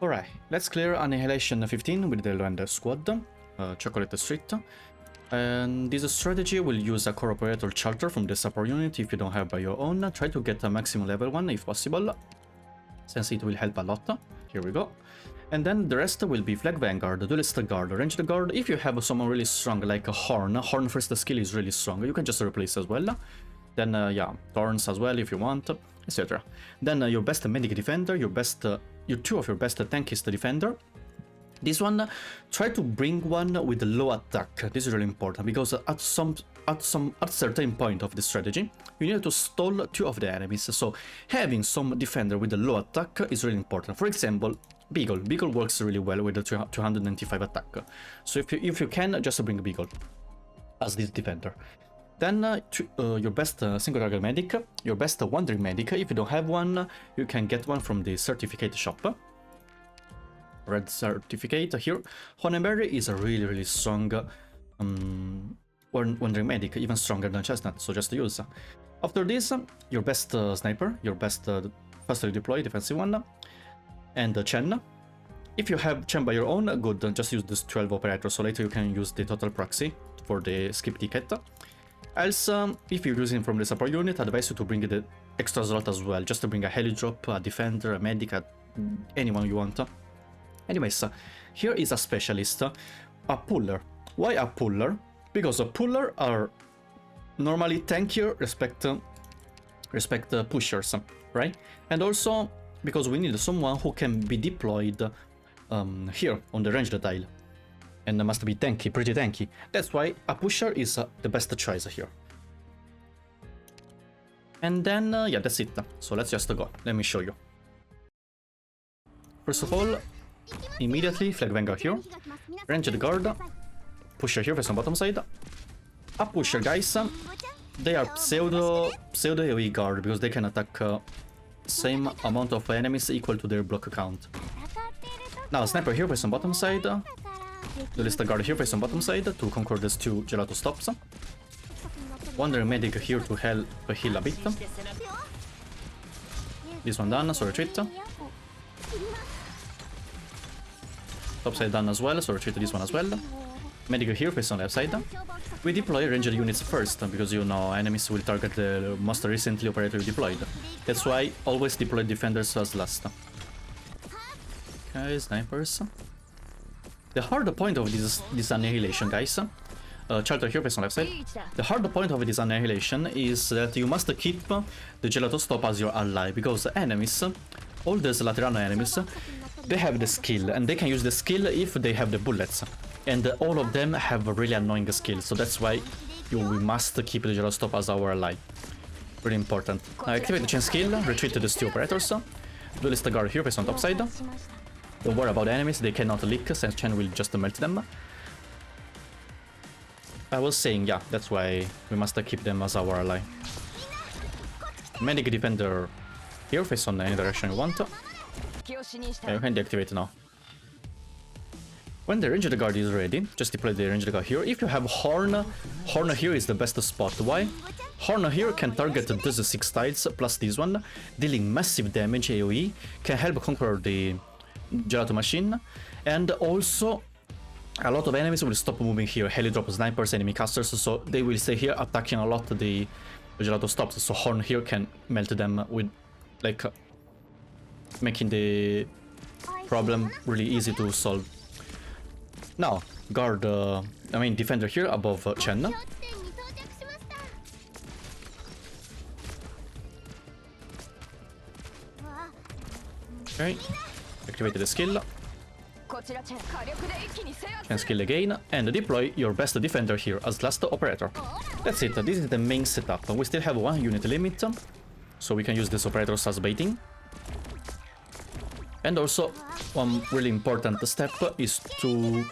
Alright, let's clear Annihilation 15 with the Luanda squad, Chocolate Street. And this strategy will use a core operator charter from the support unit if you don't have by your own. Try to get a maximum level 1 if possible, since it will help a lot. Here we go. And then the rest will be Flag Vanguard, Duelist Guard, Ranged Guard. If you have someone really strong like a Horn first skill is really strong, you can just replace as well. Then yeah, Thorns as well if you want, etc. Then your best Medic Defender, your two of your best Tankist Defender. This one, try to bring one with low attack. This is really important because at certain point of the strategy, you need to stall two of the enemies. So having some defender with a low attack is really important. For example, Beagle. Beagle works really well with the 295 attack. So if you can, just bring Beagle as this defender. Then your best single target medic, your best wandering medic. If you don't have one, you can get one from the certificate shop. Red certificate here. Honeyberry is a really strong wandering medic, even stronger than Chestnut, so just use. After this, your best sniper, your best fastly deployed defensive one, and Chen. If you have Chen by your own, good, just use this 12 operator, so later you can use the total proxy for the skip ticket. Else, if you're using from the support unit, I advise you to bring the extra slot as well, just to bring a heli drop, a defender, a medic, anyone you want. Anyways, here is a specialist, a puller. Why a puller? Because a puller are normally tankier respect pushers, right? And also because we need someone who can be deployed here on the ranged tile, and must be tanky, pretty tanky. That's why a pusher is the best choice here. And then yeah, that's it. So let's just go. Let me show you. First of all, immediately Flag Vanguard here, Ranged Guard, Pusher here, face on bottom side. A Pusher, guys, they are pseudo AoE guard because they can attack same amount of enemies equal to their block count. Now Sniper here, face on bottom side, Duelist Guard here, face on bottom side to conquer these two Gelato stops. Wandering Medic here to help heal a bit. This one done, so retreat. Topside done as well, so retreat this one as well. Medic here, face on left side. We deploy ranged units first, because you know enemies will target the most recently operator deployed. That's why always deploy defenders as last. Okay, snipers. The hard point of this Annihilation, guys, Charter here, face on left side. The hard point of this Annihilation is that you must keep the Gelato Stop as your ally, because enemies, all these Laterano enemies, they have the skill, and they can use the skill if they have the bullets. And all of them have a really annoying skill, so that's why we must keep the Gelato Stop as our ally. Really important. Activate the chain skill, retreat to the two operators. Duelist Guard here, face on top side. Don't worry about the enemies, they cannot leak, since Chen will just melt them. I was saying, yeah, that's why we must keep them as our ally. Medic Defender here, face on any direction you want. Yeah, you can deactivate now. When the Ranged Guard is ready, just deploy the Ranged Guard here. If you have Horn here is the best spot. Why? Horn here can target these 6 tiles plus this one, dealing massive damage AoE, can help conquer the Gelato machine, and also a lot of enemies will stop moving here. Heli drop snipers, enemy casters, so they will stay here attacking a lot the Gelato stops. So Horn here can melt them with, like, making the problem really easy to solve. Now, guard, defender here above Chen. Okay, activate the skill. Chen skill again, and deploy your best defender here as last operator. That's it, this is the main setup. We still have 1 unit limit, so we can use these operators as baiting. And also, one really important step is to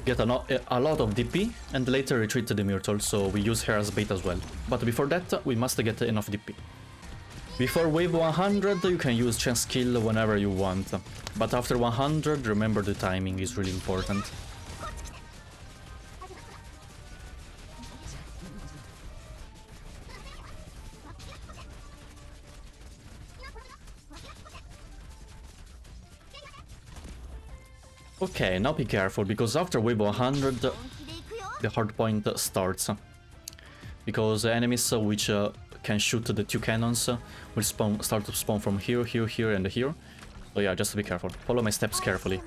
get a lot of DP and later retreat to the Myrtle, so we use her as bait as well. But before that, we must get enough DP. Before wave 100, you can use chance skill whenever you want. But after 100, remember the timing is really important. Okay, now be careful, because after wave 100, the hard point starts. Because enemies which can shoot the two cannons will start to spawn from here, here, here, and here. So yeah, just be careful. Follow my steps carefully.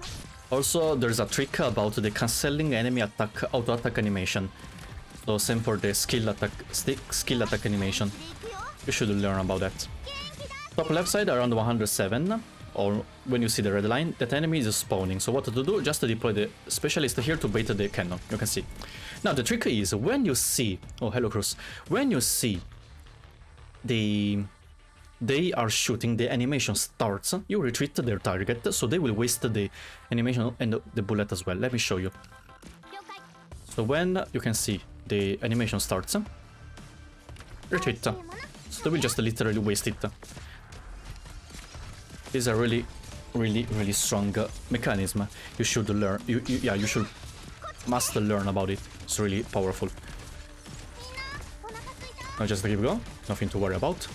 Also, there's a trick about the cancelling enemy attack auto-attack animation. So same for the skill attack animation. You should learn about that. Top left side around 107, or when you see the red line, that enemy is spawning. So what to do? Just to deploy the specialist here to bait the cannon. You can see. Now the trick is when you see, oh hello Cruz, when you see they are shooting, the animation starts, you retreat their target, so they will waste the animation and the bullet as well. Let me show you. So when you can see the animation starts, retreat, so they will just literally waste it. This is a really strong mechanism. You should learn. You must learn about it. It's really powerful. Now just keep going. Nothing to worry about.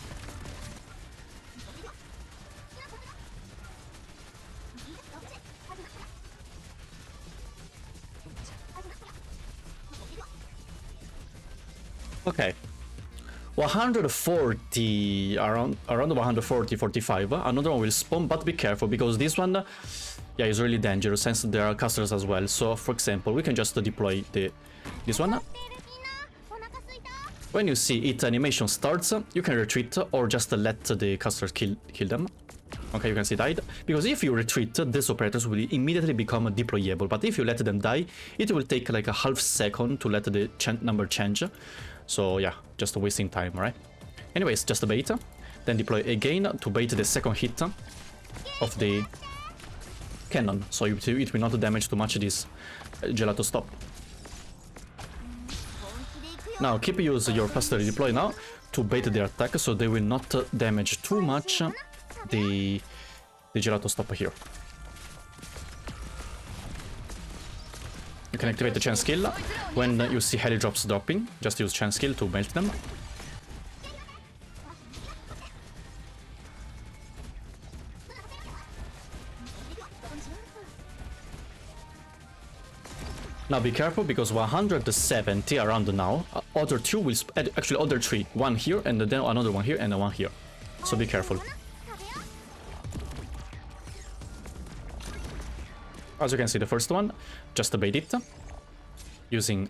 Okay. 140, around 140, 45. Another one will spawn, but be careful, because this one, yeah, is really dangerous since there are casters as well. So, for example, we can just deploy this one. When you see it animation starts, you can retreat or just let the casters kill them. Okay, you can see died. Because if you retreat, these operators will immediately become deployable. But if you let them die, it will take like a half second to let the number change. So yeah, just wasting time, right? Anyways, just bait, then deploy again to bait the second hit of the cannon, so it will not damage too much this gelato stop. Now keep use your faster deploy now to bait their attack, so they will not damage too much the gelato stop here. You can activate the chance skill when you see heli drops dropping. Just use chance skill to melt them. Now be careful, because 170 around now, other two will actually other three, one here and then another one here and one here. So be careful. As you can see, the first one, just bait it using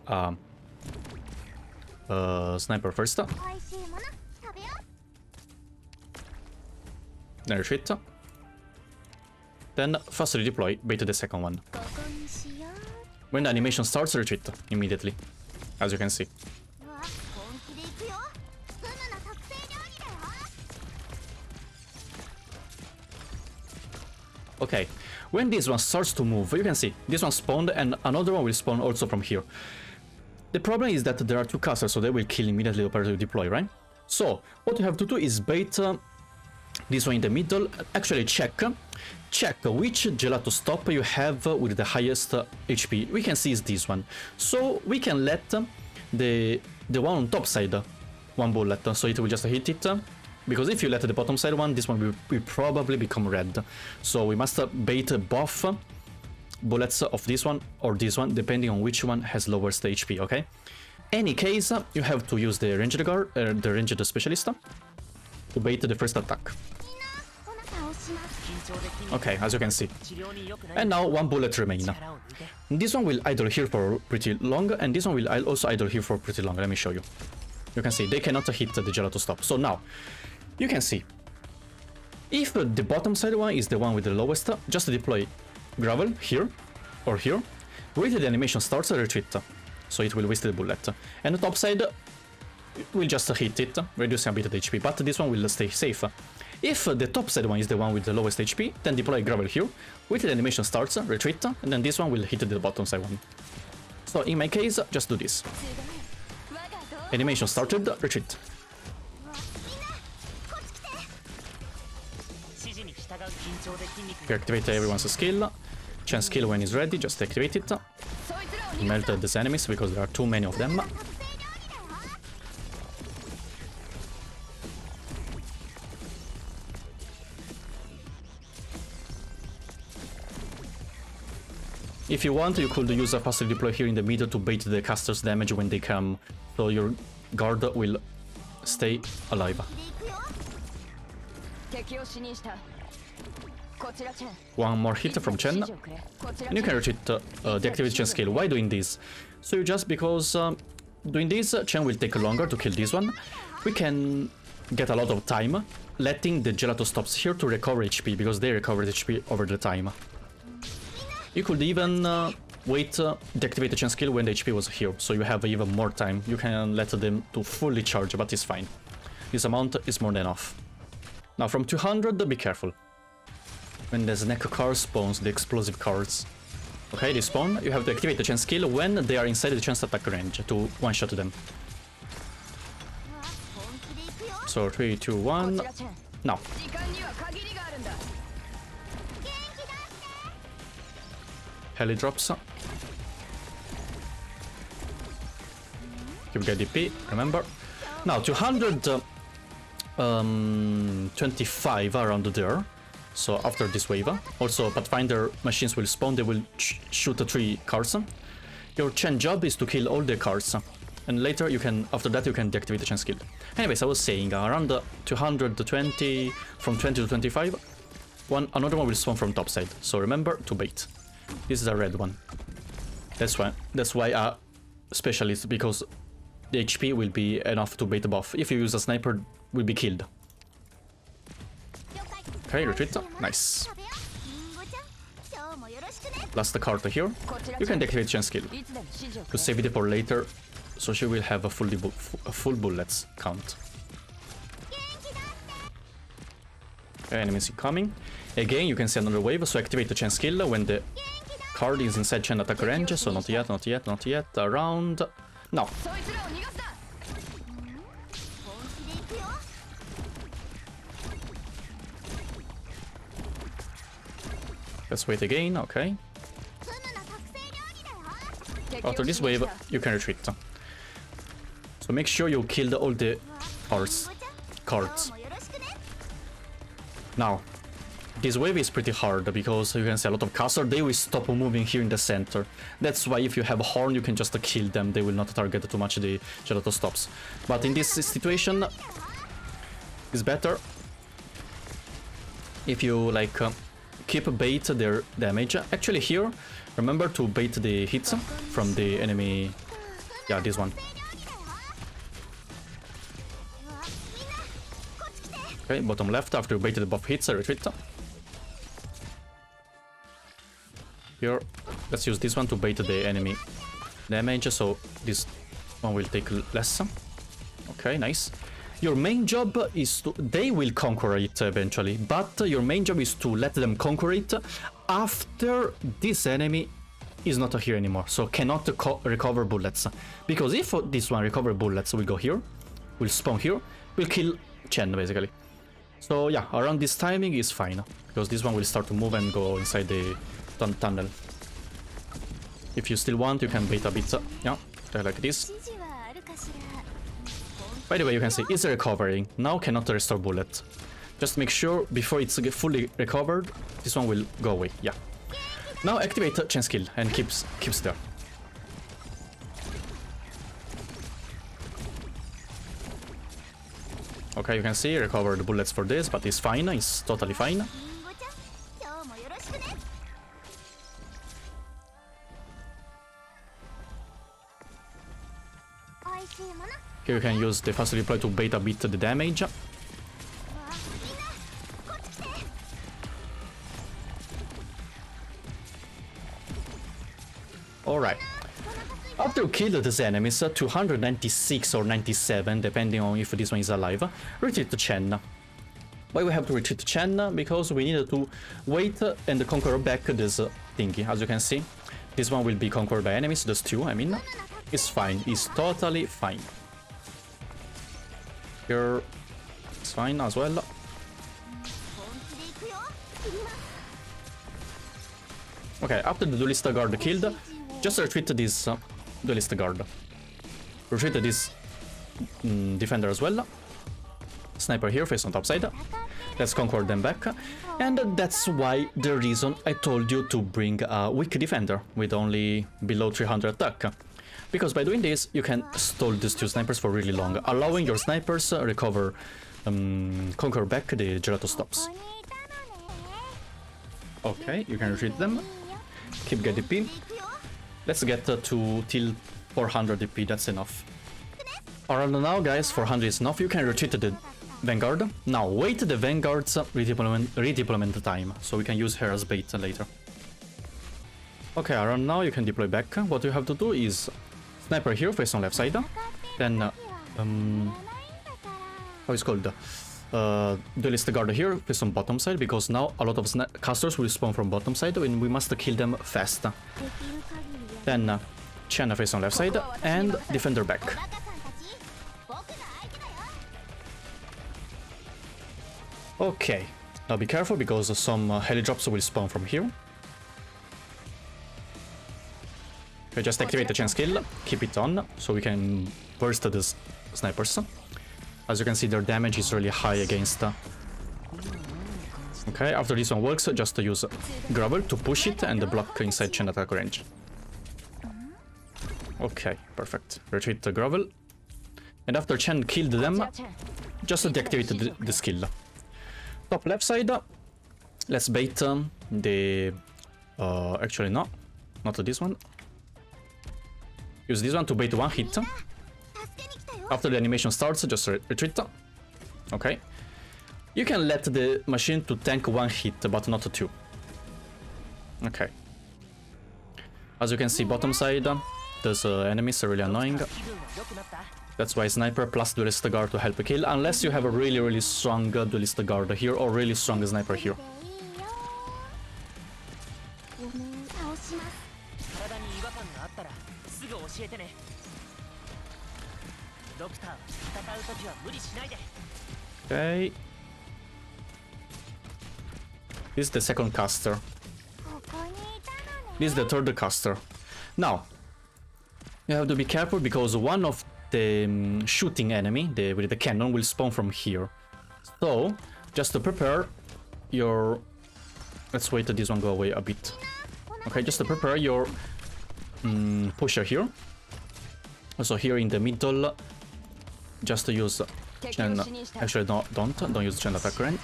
sniper first, then retreat, then fastly deploy, bait the second one. When the animation starts, retreat immediately, as you can see. Okay, when this one starts to move, you can see this one spawned and another one will spawn also from here. The problem is that there are two casters, so they will kill immediately the operator deploy, right? So what you have to do is bait this one in the middle. Actually check which gelato stop you have with the highest HP. We can see is this one, so we can let the one on top side one bullet, so it will just hit it. Because if you let the bottom side one, this one will probably become red. So we must bait both bullets of this one or this one, depending on which one has lowest HP, okay? Any case, you have to use the ranged guard, the ranged specialist, to bait the first attack. Okay, as you can see. And now one bullet remains. This one will idle here for pretty long, and this one will also idle here for pretty long. Let me show you. You can see they cannot hit the gelato stop. So now, you can see, if the bottom side one is the one with the lowest, just deploy gravel here or here. Wait till the animation starts, retreat, so it will waste the bullet. And the top side will just hit it, reducing a bit of the HP, but this one will stay safe. If the top side one is the one with the lowest HP, then deploy gravel here. Wait till the animation starts, retreat, and then this one will hit the bottom side one. So in my case, just do this. Animation started, retreat. Activate everyone's skill. Chance skill when it's ready, just activate it. Melt these enemies because there are too many of them. If you want, you could use a passive deploy here in the middle to bait the caster's damage when they come, so your guard will stay alive. One more hit from Chen, and you can retreat the activation skill. Why doing this? So just because doing this, Chen will take longer to kill this one. We can get a lot of time, letting the gelato stops here to recover HP, because they recovered HP over the time. You could even wait deactivate the Chen skill when the HP was here, so you have even more time. You can let them to fully charge, but it's fine. This amount is more than enough. Now from 200, be careful. When the snack card spawns, the explosive cards. Okay, they spawn. You have to activate the Chen skill when they are inside the Chen's attack range to one-shot them. So 3, 2, 1. Now. Heli drops. You get DP, remember. Now 225 around there. So after this wave, also Pathfinder machines will spawn, they will shoot 3 cards. Your Chen job is to kill all the cards, and later you can, after that you can deactivate the Chen skill. Anyways, I was saying around 220, from 20 to 25, another one will spawn from top side. So remember to bait. This is a red one. That's why a specialist, because the HP will be enough to bait the buff. If you use a sniper, will be killed. Okay, retreat. Nice. Last card here. You can deactivate Chen skill to save it for later, so she will have a full bullets count. Okay, enemies incoming. Again, you can see another wave, so activate the Chen skill when the card is inside Chen attack range. So not yet, not yet, not yet. Around now. Let's wait again, okay. After this wave, you can retreat. So make sure you kill all the cards. Now, this wave is pretty hard because you can see a lot of casters, they will stop moving here in the center. That's why if you have a horn, you can just kill them. They will not target too much the gelato stops. But in this situation, it's better if you like keep bait their damage. Actually here, remember to bait the hits from the enemy. Yeah, this one. Okay, bottom left, after you bait the buff hits, retreat. Here, let's use this one to bait the enemy damage, so this one will take less. Okay, nice. Your main job is to... They will conquer it eventually, but your main job is to let them conquer it after this enemy is not here anymore, so cannot recover bullets. Because if this one recover bullets, we'll go here, we'll spawn here, we'll kill Chen basically. So yeah, around this timing is fine, because this one will start to move and go inside the tunnel. If you still want, you can bait a bit, yeah, like this. By the way, you can see it's recovering. Now cannot restore bullet. Just make sure before it's fully recovered, this one will go away. Yeah. Now activate Chen skill and keeps there. Okay, you can see recover the bullets for this, but it's fine. It's totally fine. Here you can use the fast deploy to bait a bit the damage. Alright. After you kill these enemies, 296 or 97, depending on if this one is alive, retreat to Chen. Why we have to retreat to Chen? Because we need to wait and conquer back this thingy. As you can see, this one will be conquered by enemies, those two, I mean. It's fine, it's totally fine. Here, it's fine as well. Okay, after the duelist guard killed, just retreat this duelist guard. Retreat this defender as well. Sniper here, face on top side. Let's conquer them back. And that's why the reason I told you to bring a weak defender with only below 300 attack. Because by doing this, you can stall these two snipers for really long, allowing your snipers recover, conquer back the gelato stops. Okay, you can retreat them. Keep get DP. Let's get to till 400 DP, that's enough. Alright now guys, 400 is enough, you can retreat the Vanguard. Now wait the Vanguard's redeployment time, so we can use her as bait later. Okay, around now you can deploy back. What you have to do is sniper here, face on left side. Then, how is it called? Duelist guard here, face on bottom side, because now a lot of casters will spawn from bottom side and we must kill them fast. Then, Chen face on left side and defender back. Okay, now be careful because some heli drops will spawn from here. Okay, just activate the Chen skill, keep it on, so we can burst the snipers. As you can see, their damage is really high against... Okay, after this one works, just use Grovel to push it and block inside Chen attack range. Okay, perfect. Retreat the Grovel. And after Chen killed them, just deactivate the skill. Top left side, let's bait the... actually no, not this one. Use this one to bait one hit. After the animation starts, just retreat. Okay. You can let the machine to tank one hit, but not two. Okay. As you can see, bottom side, those enemies are really annoying. That's why sniper plus duelist guard to help kill, unless you have a really strong duelist guard here or really strong sniper here. Okay. This is the second caster. This is the third caster. Now, you have to be careful because one of the shooting enemy, with the cannon, will spawn from here. So, just to prepare your... Let's wait till this one go away a bit. Okay, just to prepare your pusher here. Also here in the middle, just to use Chen... Actually, don't use Chen attack range,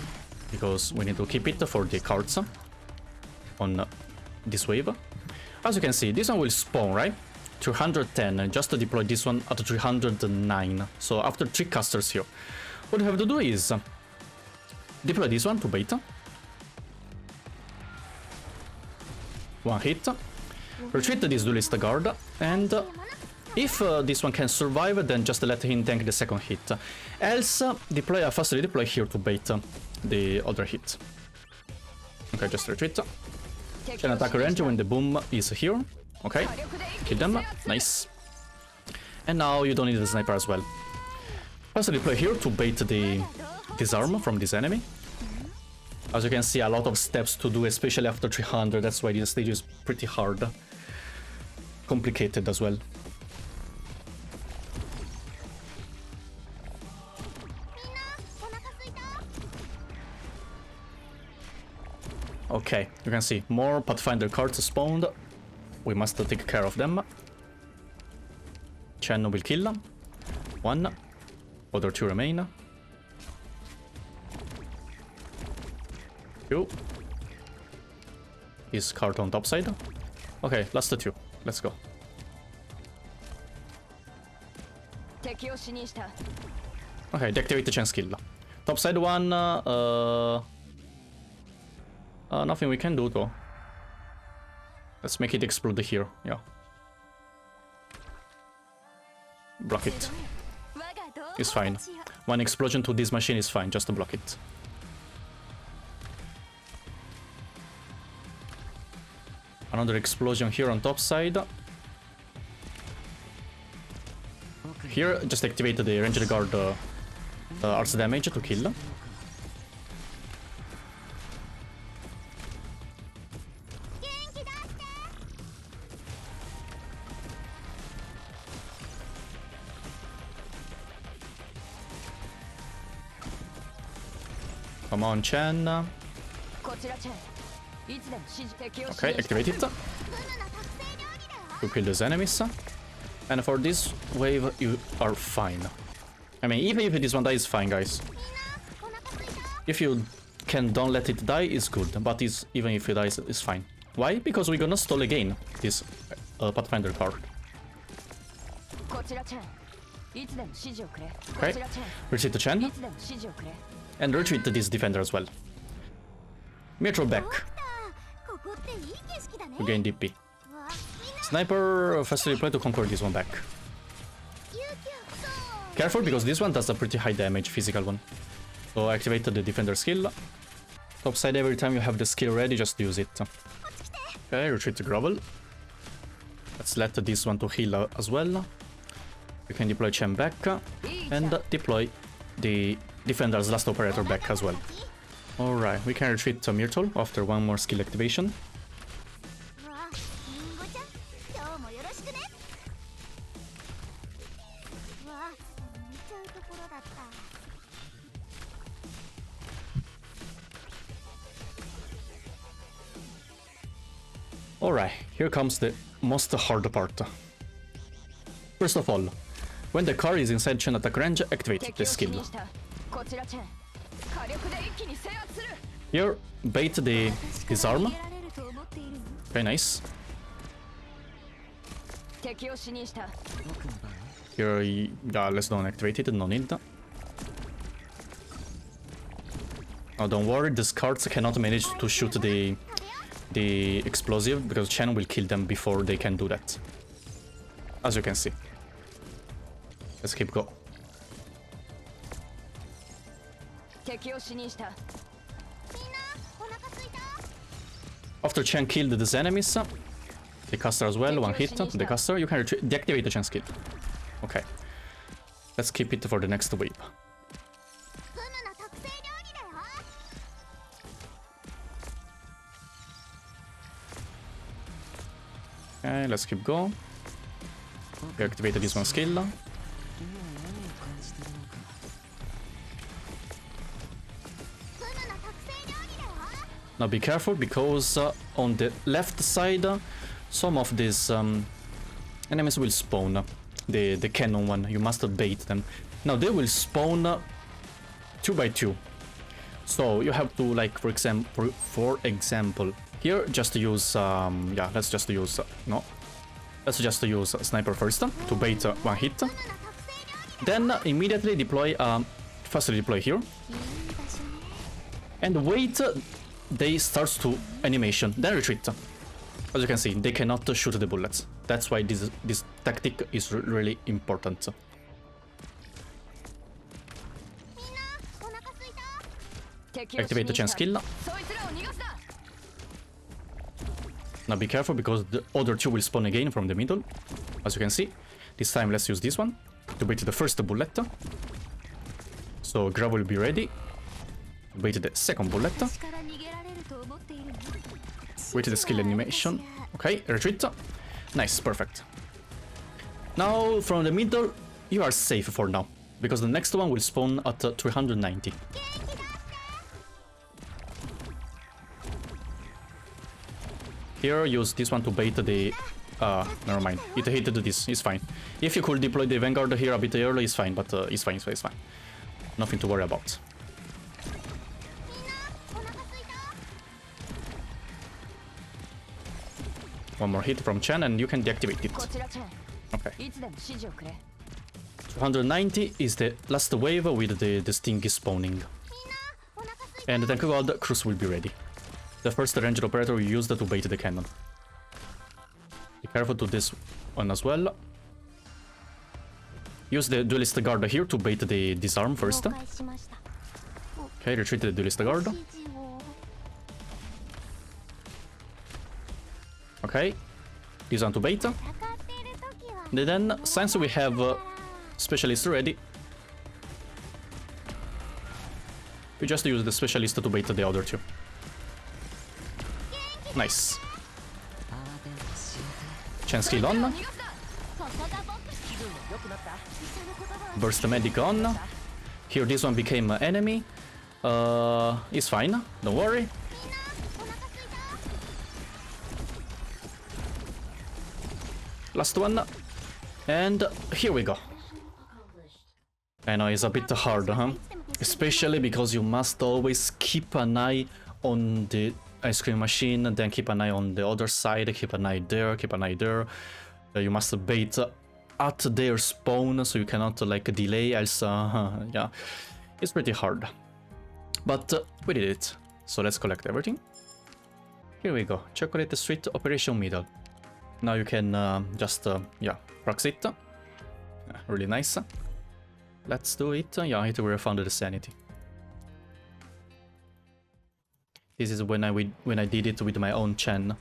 because we need to keep it for the cards on this wave. As you can see, this one will spawn, right? 310, just to deploy this one at 309. So after 3 casters here, what you have to do is deploy this one to bait. One hit. Retreat this duelist guard, and if this one can survive, then just let him tank the second hit. Else, deploy a fast redeploy here to bait the other hit. Okay, just retreat. Can attack range when the boom is here. Okay, kill them, nice. And now you don't need the sniper as well. Fast redeploy here to bait the disarm from this enemy. As you can see, a lot of steps to do, especially after 300, that's why this stage is pretty hard. Complicated as well. Okay, you can see more Pathfinder cards spawned. We must take care of them. Chen will kill. 1. Other 2 remain. 2. Is card on top side. Okay, last 2. Let's go. Okay, deactivate the Chen skill. Top side 1. Nothing we can do though. Let's make it explode here, yeah. Block it. It's fine. One explosion to this machine is fine, just to block it. Another explosion here on top side. Here, just activate the ranged guard arts damage to kill. Come on, Chen. Okay, activate it. To kill these enemies. And for this wave, you are fine. I mean, even if this one dies, fine, guys. If you don't let it die, it's good. But even if it dies, it's fine. Why? Because we're gonna stall again this Pathfinder card. Okay, retreat to Chen. And retreat to this defender as well. Metro back. To gain DP. Sniper fastly play to conquer this one back. Careful, because this one does a pretty high damage, physical one. So activate the defender skill. Topside, every time you have the skill ready, just use it. Okay, retreat to Grovel. Let's let this one to heal as well. You can deploy Chen back and deploy the defender's last operator back as well. Alright, we can retreat to Myrtle after one more skill activation. Alright, here comes the most hard part. First of all, when the car is inside Chen attack range, activate the skill. Here, bait the disarm. Okay, nice. Here, yeah, let's don't activate it, no need. Oh, don't worry, these cards cannot manage to shoot the explosive, because Chen will kill them before they can do that. As you can see. Let's keep going. After Chen killed these enemies, the caster as well, one hit to the caster, you can deactivate the Chen skill. Okay. Let's keep it for the next wave. Okay, let's keep going. We activated this one skill. Now be careful, because on the left side, some of these enemies will spawn. The cannon one, you must bait them. Now they will spawn 2 by 2. So you have to, like, for example, here just use let's just use sniper first to bait one hit. Then immediately deploy fastly deploy here. And wait, they start to animation, then retreat. As you can see, they cannot shoot the bullets. That's why this tactic is really important. Activate the Chen skill. Now be careful, because the other two will spawn again from the middle. As you can see, this time let's use this one to bait the first bullet. So Grav will be ready. Bait the second bullet. Wait the skill animation. Okay, retreat. Nice, perfect. Now from the middle, you are safe for now, because the next one will spawn at 390. Here, use this one to bait the... never mind. It hit this, it's fine. If you could deploy the Vanguard here a bit early, it's fine, but it's fine. Nothing to worry about. One more hit from Chen and you can deactivate it. Okay. 290 is the last wave with the Sting spawning. And thank God, Cruz will be ready. The first ranged operator we used to bait the cannon. Be careful to this one as well. Use the duelist guard here to bait the disarm first. Okay, retreat the duelist guard. Okay, this one to bait. And then, since we have specialist ready, we just use the specialist to bait the other two. Nice. Chen skill on. Burst medic on. Here this one became an enemy. It's fine, don't worry. Last one. And here we go. I know it's a bit hard, huh? Especially because you must always keep an eye on the ice cream machine, and then keep an eye on the other side, keep an eye there, keep an eye there. You must bait at their spawn, so you cannot like delay, else yeah, it's pretty hard. But we did it, so let's collect everything. Here we go, Chocolate Street Operation Middle. Now you can just, yeah, prox it. Really nice. Let's do it. Yeah, it will refund the sanity. This is when I did it with my own Chen.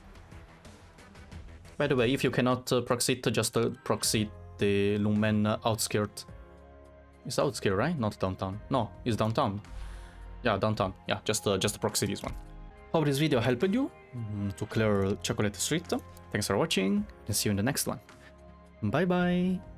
By the way, if you cannot proxy it, just proxy the Lumen outskirt. It's outskirt, right? Not downtown. No, it's downtown. Yeah, downtown. Yeah, just proxy this one. Hope this video helped you to clear Chocolate Street. Thanks for watching, and see you in the next one. Bye bye!